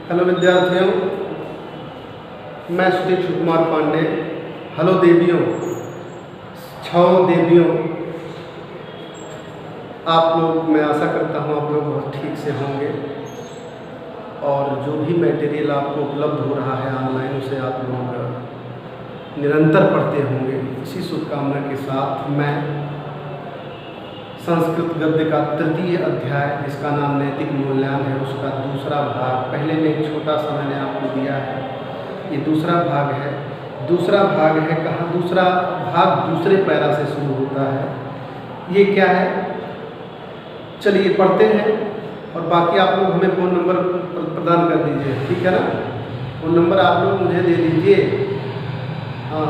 Hello विद्यार्थियों, मैं Shri Shiv Kumar Pandey. Hello देवियों, 6 देवियों, आप लोग, मैं आशा करता हूँ आप लोग बहुत ठीक से होंगे और जो भी मटेरियल आपको उपलब्ध हो रहा है ऑनलाइन उसे आप लोग निरंतर पढ़ते होंगे। इसी शुभकामना के साथ मैं संस्कृत गद्य का 3य अध्याय, जिसका नाम नैतिक मूल्यांकन है, उसका दूसरा भाग, पहले में एक छोटा सा मैंने आपको दिया है, ये दूसरा भाग है। दूसरा भाग है कहाँ? दूसरा भाग दूसरे पैरा से शुरू होता है। ये क्या है, चलिए पढ़ते हैं और बाकी आप लोग हमें फ़ोन नंबर प्रदान कर दीजिए, ठीक है ना? फ़ोन नंबर आप लोग मुझे दे दीजिए। हाँ,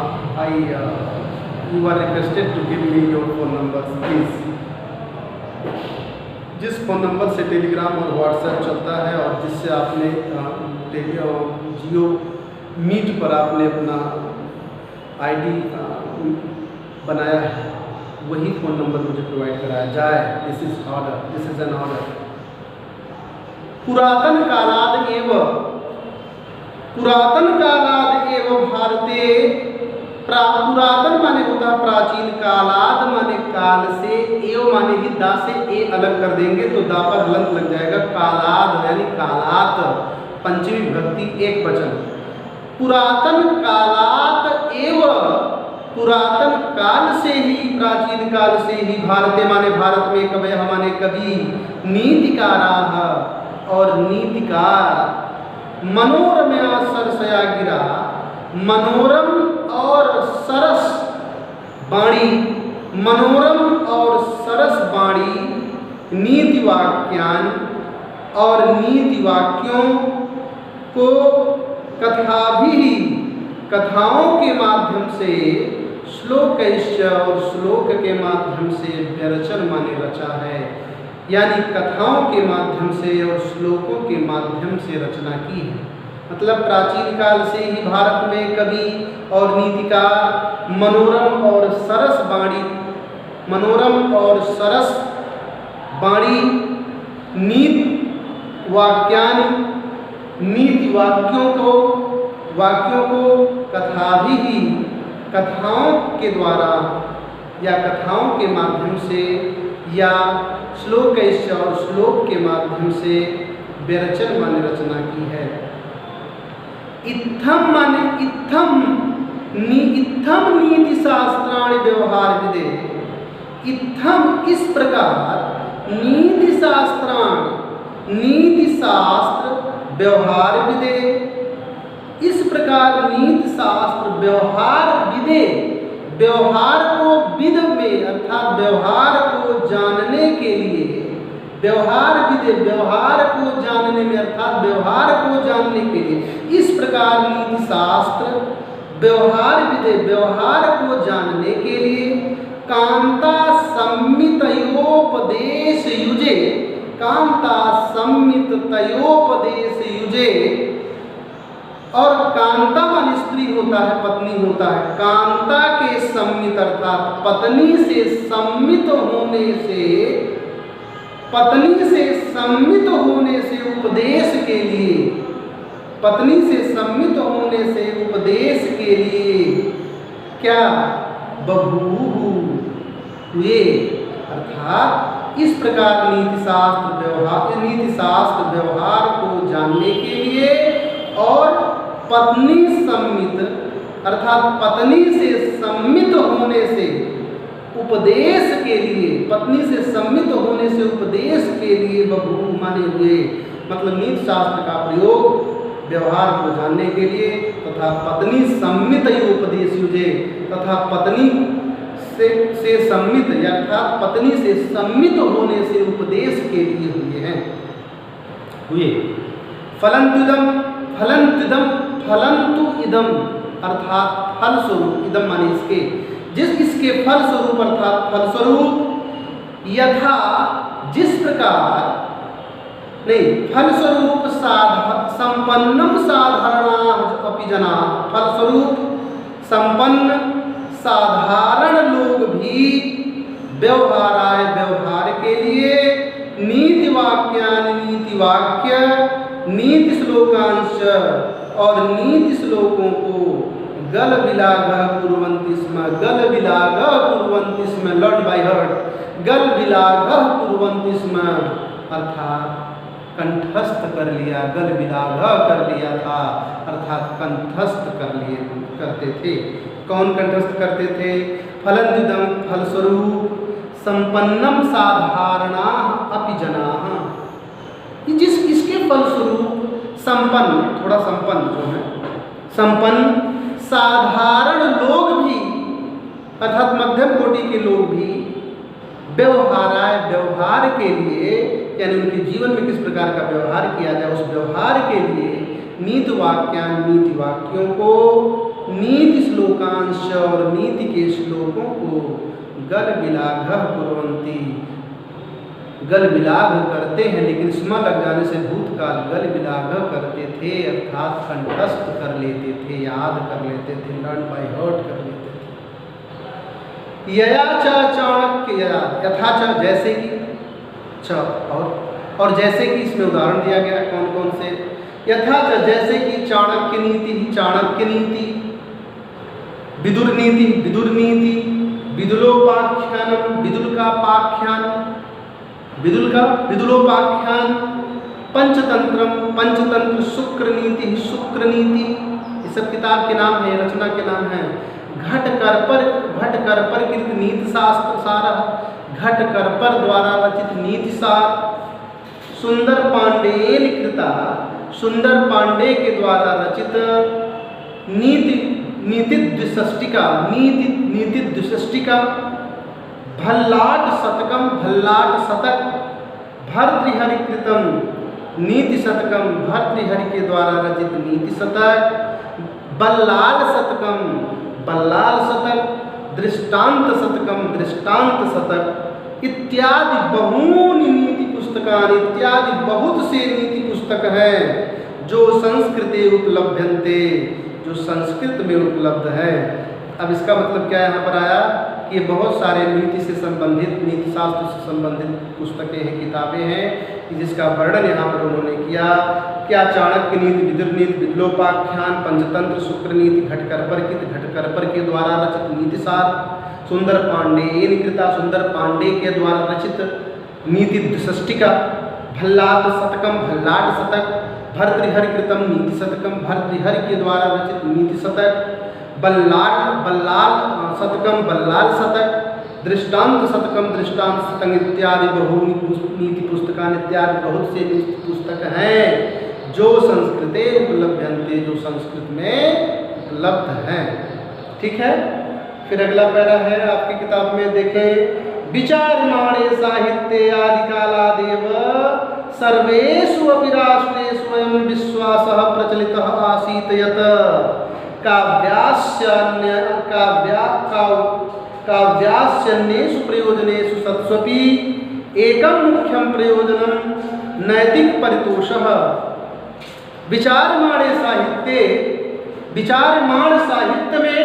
you are requested to give me your phone number please. जिस फ़ोन नंबर से टेलीग्राम और व्हाट्सएप चलता है और जिससे आपने जियो मीट पर आपने अपना आईडी बनाया है, वही फ़ोन नंबर मुझे प्रोवाइड कराया जाए। This is order, this is an order. पुरातन कालाद एव भारते, पुरातन माने होता है प्राचीन, कालाद माने काल से, एव माने ही दा से ए अलग कर देंगे तो दा पर हलंत लग जाएगा। कालाद यानी कालात, पंचमी विभक्ति एक वचन। पुरातन कालात एव, पुरातन काल से ही, प्राचीन काल से ही, भारते माने भारत में, कवयः माने कवि, नीतिकाराः और नीतिकार, मनोरमया सरसया गिरा, मनोरम और सरस वाणी, मनोरम और सरस वाणी, नीति वाक्यान और नीति वाक्यों को कथाभिः, कथाओं के माध्यम से, श्लोकैश्च और श्लोक के माध्यम से, व्यरचन माने रचा है, यानी कथाओं के माध्यम से और श्लोकों के माध्यम से रचना की है। मतलब प्राचीन काल से ही भारत में कवि और नीतिकार मनोरम और सरस वाणी, मनोरम और सरस वाणी, नीति वाक्यानि, नीति वाक्यों को कथाभिः, कथाओं के द्वारा या कथाओं के माध्यम से या श्लोकैश्च और श्लोक के माध्यम से व्यरचन माने रचना की है। इत्थम माने इत्थम नीति शास्त्राणि व्यवहार विदे, इत्थम इस प्रकार, नीति शास्त्राणि नीति शास्त्र, व्यवहार विदे इस प्रकार, नीति शास्त्र व्यवहार विदे, व्यवहार को विद में अर्थात व्यवहार को जानने के लिए, व्यवहार विदे व्यवहार को जानने में अर्थात व्यवहार को जानने के लिए, इस प्रकार नीति शास्त्र व्यवहार विदे व्यवहार को जानने के लिए, कांता संमितयोपदेश युजे, कांता संमितयोपदेश युजे, और कांता माने स्त्री होता है, पत्नी होता है, कांता के सम्मित अर्थात पत्नी से सम्मित होने से, पत्नी से सम्मित होने से उपदेश के लिए, पत्नी से सम्मित होने से उपदेश के लिए क्या? बभूवु हुए, अर्थात इस प्रकार नीति शास्त्र व्यवहार को जानने के लिए और पत्नी सम्मित अर्थात पत्नी से सम्मित होने से उपदेश के लिए, पत्नी से सम्मित होने से उपदेश के लिए बभूव माने हुए, मतलब नीति शास्त्र का प्रयोग व्यवहार को जानने के लिए तथा पत्नी सम्मित उपदेश युजे, तथा पत्नी से सम्मित अर्थात पत्नी से सम्मित होने से उपदेश के लिए हुए हैं, हुए। फलंतु इदम अर्थात फलस्वरूप, इदम माने इसके, इसके फलस्वरूप अर्थात फलस्वरूप, यथा जिस प्रकार, नहीं, फलस्वरूप संपन्नम साधारणा अपि जना, फलस्वरूप संपन्न साधारण लोग भी व्यवहार के लिए नीति वाक्य, नीति श्लोकांश और नीति श्लोकों को गल विलागः कुर्वन्ति स्म, गल विलागः कुर्वन्ति स्म, लर्न बाय हार्ट, गल विलागः कुर्वन्ति स्म, अर्थात कंठस्थ कर लिया, गल विलागः कर लिया था अर्थात कंठस्थ करते थे। कौन कंठस्थ करते थे? फलद्युदं फलस्वरूप संपन्नम साधारणा अपि जनाः, इसके फलस्वरूप संपन्न, थोड़ा संपन्न जो है, संपन्न साधारण लोग भी अर्थात मध्यम कोटि के लोग भी व्यवहार के लिए, यानी उनके जीवन में किस प्रकार का व्यवहार किया जाए उस व्यवहार के लिए नीति वाक्यों को, नीति श्लोकांश और नीति के श्लोकों को गल विलागः कुर्वन्ति, गल विलाग करते हैं, लेकिन स्म लग जाने से भूतकाल गल विलागः करते थे अर्थात कंठस्थ कर लेते थे, याद कर लेते थे, लर्न बाय हार्ट कर लेते थे। यया च चाणक्य यथा च, जैसे कि, च और जैसे कि इसमें उदाहरण दिया गया कौन कौन से? यथा च जैसे कि, चाणक्य नीति चाणक्य नीति, विदुर नीति विदुर नीति, विदुलोपाख्यानम विदुल का पाख्यान, विदुलोपाख्यान, पंचतंत्रम पंचतंत्र, शुक्र नीति शुक्र नीति, ये सब किताब के नाम है, रचना के नाम है। घट कर पर कृत नीति शास्त्र सार, घट कर पर द्वारा रचित नीति सार, सुंदर पांडेयन कृता, सुंदर पांडे के द्वारा रचित नीति द्विषष्टिका, नीति द्विषष्टिका, भल्लाट शतकम भल्लाट शतक, भर्तृहरि कृतम नीति शतकम, भर्तृहरि के द्वारा रचित नीति शतक, बल्लाल शतकम बल्लाल शतक, दृष्टांत शतकम दृष्टांत शतक इत्यादि बहूनि नीति पुस्तकानि, इत्यादि बहुत से नीति पुस्तक हैं जो संस्कृते उपलभ्यन्ते, जो संस्कृत में उपलब्ध है। अब इसका मतलब क्या यहाँ पर आया कि बहुत सारे नीति से संबंधित, नीति शास्त्र से संबंधित पुस्तकें हैं, किताबें हैं, जिसका वर्णन यहाँ पर उन्होंने किया। क्या? चाणक्य नीति, विदुर नीति, विदुलोपाख्यान, पंचतंत्र, शुक्र नीति, घटकर के द्वारा रचित नीति सार, सुंदर पांडेयन कृता, सुंदर पांडे के द्वारा रचित नीति द्विषष्टिका, भल्लाट शतकम भल्लाट शतक, भर्तृहरि कृतम नीति शतकम, भर्तृहरि के द्वारा रचित नीति शतक, बल्लाल शतकम बल्लाल शतक, दृष्टांत शतकम दृष्टांत शतक इत्यादि बहुनी नीति पुस्तकान, इत्यादि बहुत से नीति पुस्तक हैं जो संस्कृते उपलभ्यन्ते, जो संस्कृत में उपलब्ध हैं। ठीक है, फिर अगला पैरा है आपकी किताब में, देखें, विचार्यमाणे साहित्ये आदिकालादेव सर्वेषु अपि राष्ट्रेषु अयं विश्वासः प्रचलितः आसीत् यत् काव्यास्यन्येषु प्रयोजनेषु सत्स्वपि एकं मुख्यं प्रयोजनं नैतिक परितोषः। विचार्यमाणे साहित्य में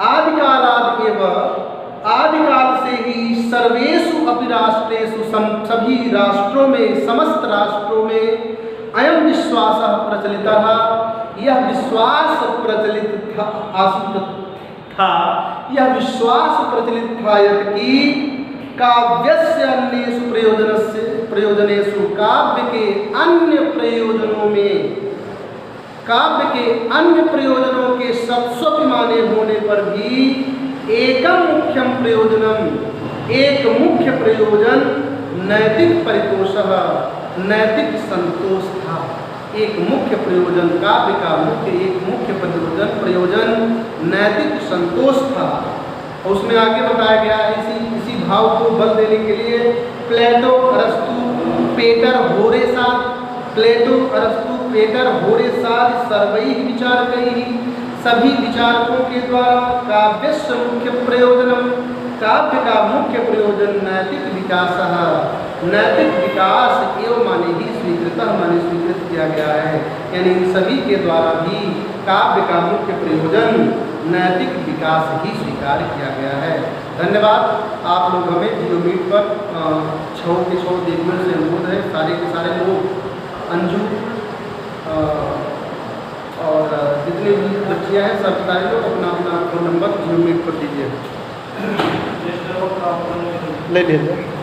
आदिकालाद एवं आदिकाल से ही सर्वेषु अपि राष्ट्रेषु, सभी राष्ट्रों में, समस्त राष्ट्रों में अयं विश्वासः प्रचलितः, यह विश्वास प्रचलित था, यह विश्वास प्रचलित था कि काव्यस्य अन्येषु प्रयोजनेषु, काव्य के अन्य प्रयोजनों के सत्स्वपि माने होने पर भी एकम मुख्यम प्रयोजनम, एक मुख्य प्रयोजन नैतिक परितोषः, नैतिक संतोष था। एक मुख्य प्रयोजन, काव्य का एक मुख्य प्रयोजन नैतिक संतोष था। और उसमें आगे बताया गया है इसी भाव को बल देने के लिए प्लेटो, अरस्तु, पेटर, होरेसाद, प्लेटो, अरस्तु, पेटर, होरेसाद सर्वैः विचारकैः, सभी विचारकों के द्वारा काव्यस्य मुख्य प्रयोजनम, काव्य का मुख्य प्रयोजन नैतिक विकास, नैतिक विकास एवं माने ही स्वीकृत, माने स्वीकृत किया गया है। यानी इन सभी के द्वारा भी काव्य का मुख्य प्रयोजन नैतिक विकास ही स्वीकार किया गया है। धन्यवाद। आप लोग हमें जियो मीट पर 6 के 6 देखने से अनुरोध है, सारे के सारे लोग, अंजू, और जितनी भी बच्चियाँ हैं सब सारे लोग अपना अपना फ़ोन नंबर जियो मीट पर दीजिए। ले लीजिए।